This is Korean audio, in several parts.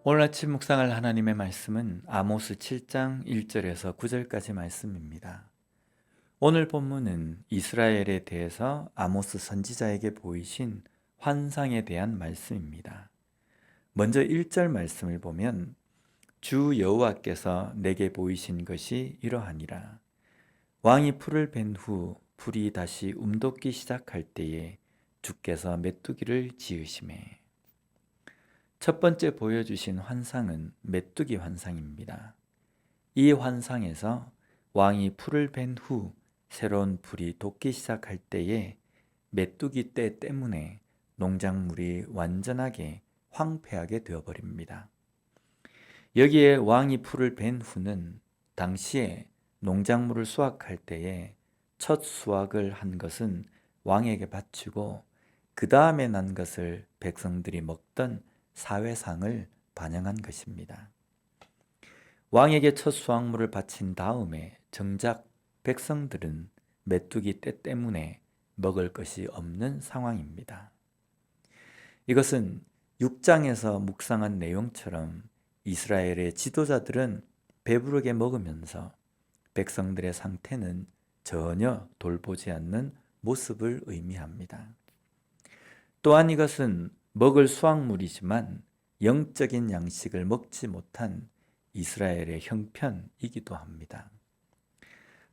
오늘 아침 묵상할 하나님의 말씀은 아모스 7장 1절에서 9절까지 말씀입니다. 오늘 본문은 이스라엘에 대해서 아모스 선지자에게 보이신 환상에 대한 말씀입니다. 먼저 1절 말씀을 보면 주 여호와께서 내게 보이신 것이 이러하니라. 왕이 풀을 벤 후 풀이 다시 움돋기 시작할 때에 주께서 메뚜기를 지으시매. 첫 번째 보여주신 환상은 메뚜기 환상입니다. 이 환상에서 왕이 풀을 벤 후 새로운 풀이 돋기 시작할 때에 메뚜기 떼 때문에 농작물이 완전하게 황폐하게 되어버립니다. 여기에 왕이 풀을 벤 후는 당시에 농작물을 수확할 때에 첫 수확을 한 것은 왕에게 바치고 그 다음에 난 것을 백성들이 먹던 사회상을 반영한 것입니다. 왕에게 첫 수확물을 바친 다음에 정작 백성들은 메뚜기 떼 때문에 먹을 것이 없는 상황입니다. 이것은 6장에서 묵상한 내용처럼 이스라엘의 지도자들은 배부르게 먹으면서 백성들의 상태는 전혀 돌보지 않는 모습을 의미합니다. 또한 이것은 먹을 수확물이지만 영적인 양식을 먹지 못한 이스라엘의 형편이기도 합니다.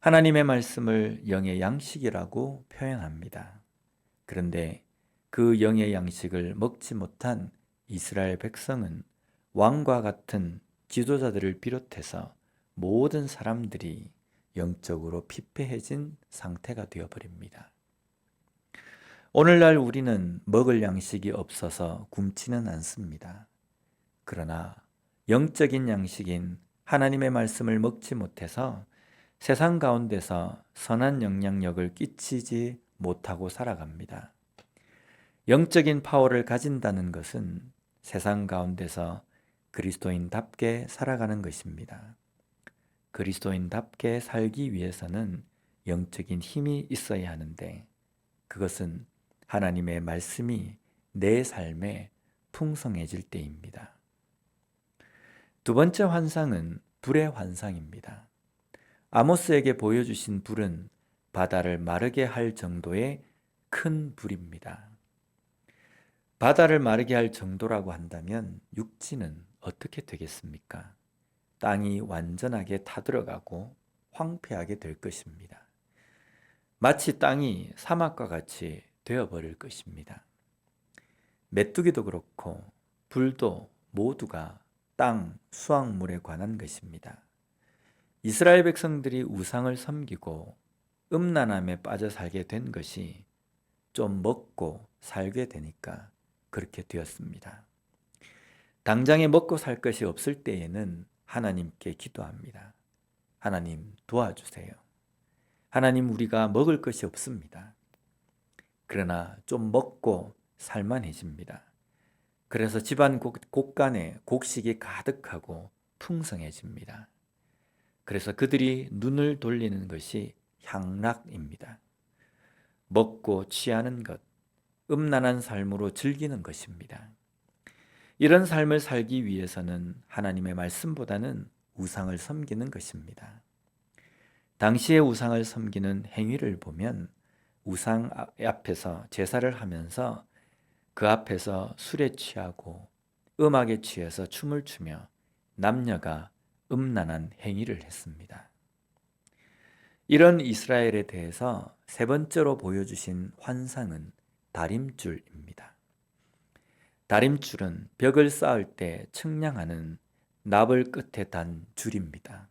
하나님의 말씀을 영의 양식이라고 표현합니다. 그런데 그 영의 양식을 먹지 못한 이스라엘 백성은 왕과 같은 지도자들을 비롯해서 모든 사람들이 영적으로 피폐해진 상태가 되어버립니다. 오늘날 우리는 먹을 양식이 없어서 굶지는 않습니다. 그러나 영적인 양식인 하나님의 말씀을 먹지 못해서 세상 가운데서 선한 영향력을 끼치지 못하고 살아갑니다. 영적인 파워를 가진다는 것은 세상 가운데서 그리스도인답게 살아가는 것입니다. 그리스도인답게 살기 위해서는 영적인 힘이 있어야 하는데 그것은 하나님의 말씀이 내 삶에 풍성해질 때입니다. 두 번째 환상은 불의 환상입니다. 아모스에게 보여주신 불은 바다를 마르게 할 정도의 큰 불입니다. 바다를 마르게 할 정도라고 한다면 육지는 어떻게 되겠습니까? 땅이 완전하게 타들어가고 황폐하게 될 것입니다. 마치 땅이 사막과 같이 되어버릴 것입니다. 메뚜기도 그렇고 불도 모두가 땅, 수확물에 관한 것입니다. 이스라엘 백성들이 우상을 섬기고 음란함에 빠져 살게 된 것이 좀 먹고 살게 되니까 그렇게 되었습니다. 당장에 먹고 살 것이 없을 때에는 하나님께 기도합니다. 하나님 도와주세요. 하나님 우리가 먹을 것이 없습니다. 그러나 좀 먹고 살만해집니다. 그래서 집안 곳간에 곡식이 가득하고 풍성해집니다. 그래서 그들이 눈을 돌리는 것이 향락입니다. 먹고 취하는 것, 음란한 삶으로 즐기는 것입니다. 이런 삶을 살기 위해서는 하나님의 말씀보다는 우상을 섬기는 것입니다. 당시의 우상을 섬기는 행위를 보면 우상 앞에서 제사를 하면서 그 앞에서 술에 취하고 음악에 취해서 춤을 추며 남녀가 음란한 행위를 했습니다. 이런 이스라엘에 대해서 세 번째로 보여주신 환상은 다림줄입니다. 다림줄은 벽을 쌓을 때 측량하는 나벌 끝에 단 줄입니다.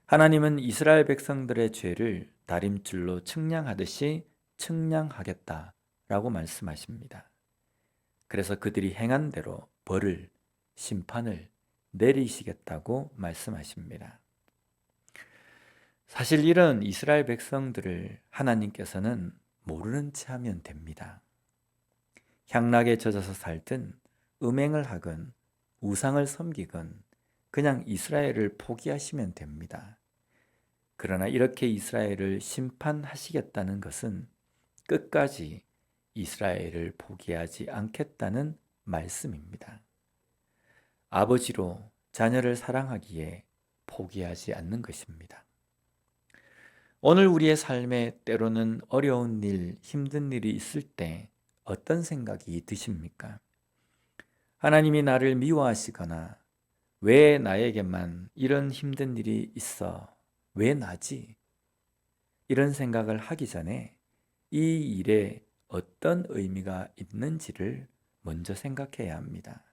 하나님은 이스라엘 백성들의 죄를 다림줄로 측량하듯이 측량하겠다라고 말씀하십니다. 그래서 그들이 행한 대로 벌을, 심판을 내리시겠다고 말씀하십니다. 사실 이런 이스라엘 백성들을 하나님께서는 모르는 채 하면 됩니다. 향락에 젖어서 살든 음행을 하건 우상을 섬기건 그냥 이스라엘을 포기하시면 됩니다. 그러나 이렇게 이스라엘을 심판하시겠다는 것은 끝까지 이스라엘을 포기하지 않겠다는 말씀입니다. 아버지로 자녀를 사랑하기에 포기하지 않는 것입니다. 오늘 우리의 삶에 때로는 어려운 일, 힘든 일이 있을 때 어떤 생각이 드십니까? 하나님이 나를 미워하시거나 왜 나에게만 이런 힘든 일이 있어? 왜 나지? 이런 생각을 하기 전에 이 일에 어떤 의미가 있는지를 먼저 생각해야 합니다.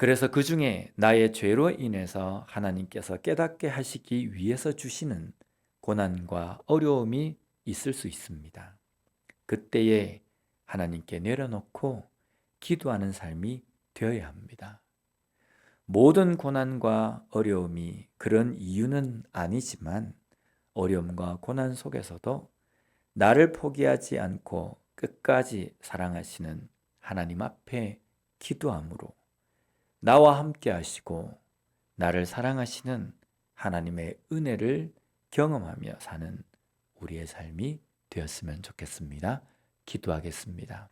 그래서 그 중에 나의 죄로 인해서 하나님께서 깨닫게 하시기 위해서 주시는 고난과 어려움이 있을 수 있습니다. 그때에 하나님께 내려놓고 기도하는 삶이 되어야 합니다. 모든 고난과 어려움이 그런 이유는 아니지만 어려움과 고난 속에서도 나를 포기하지 않고 끝까지 사랑하시는 하나님 앞에 기도함으로 나와 함께 하시고 나를 사랑하시는 하나님의 은혜를 경험하며 사는 우리의 삶이 되었으면 좋겠습니다. 기도하겠습니다.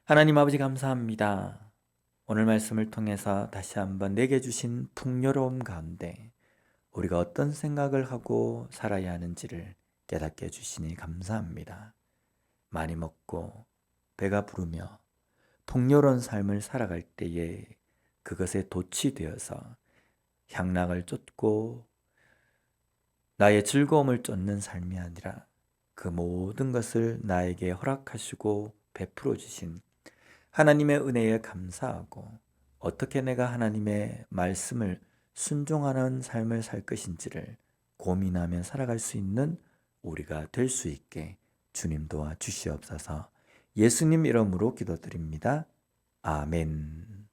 하나님 아버지 감사합니다. 오늘 말씀을 통해서 다시 한번 내게 주신 풍요로움 가운데 우리가 어떤 생각을 하고 살아야 하는지를 깨닫게 해주시니 감사합니다. 많이 먹고 배가 부르며 풍요로운 삶을 살아갈 때에 그것에 도취되어서 향락을 쫓고 나의 즐거움을 쫓는 삶이 아니라 그 모든 것을 나에게 허락하시고 베풀어 주신 하나님의 은혜에 감사하고 어떻게 내가 하나님의 말씀을 순종하는 삶을 살 것인지를 고민하며 살아갈 수 있는 우리가 될 수 있게 주님 도와 주시옵소서. 예수님 이름으로 기도드립니다. 아멘.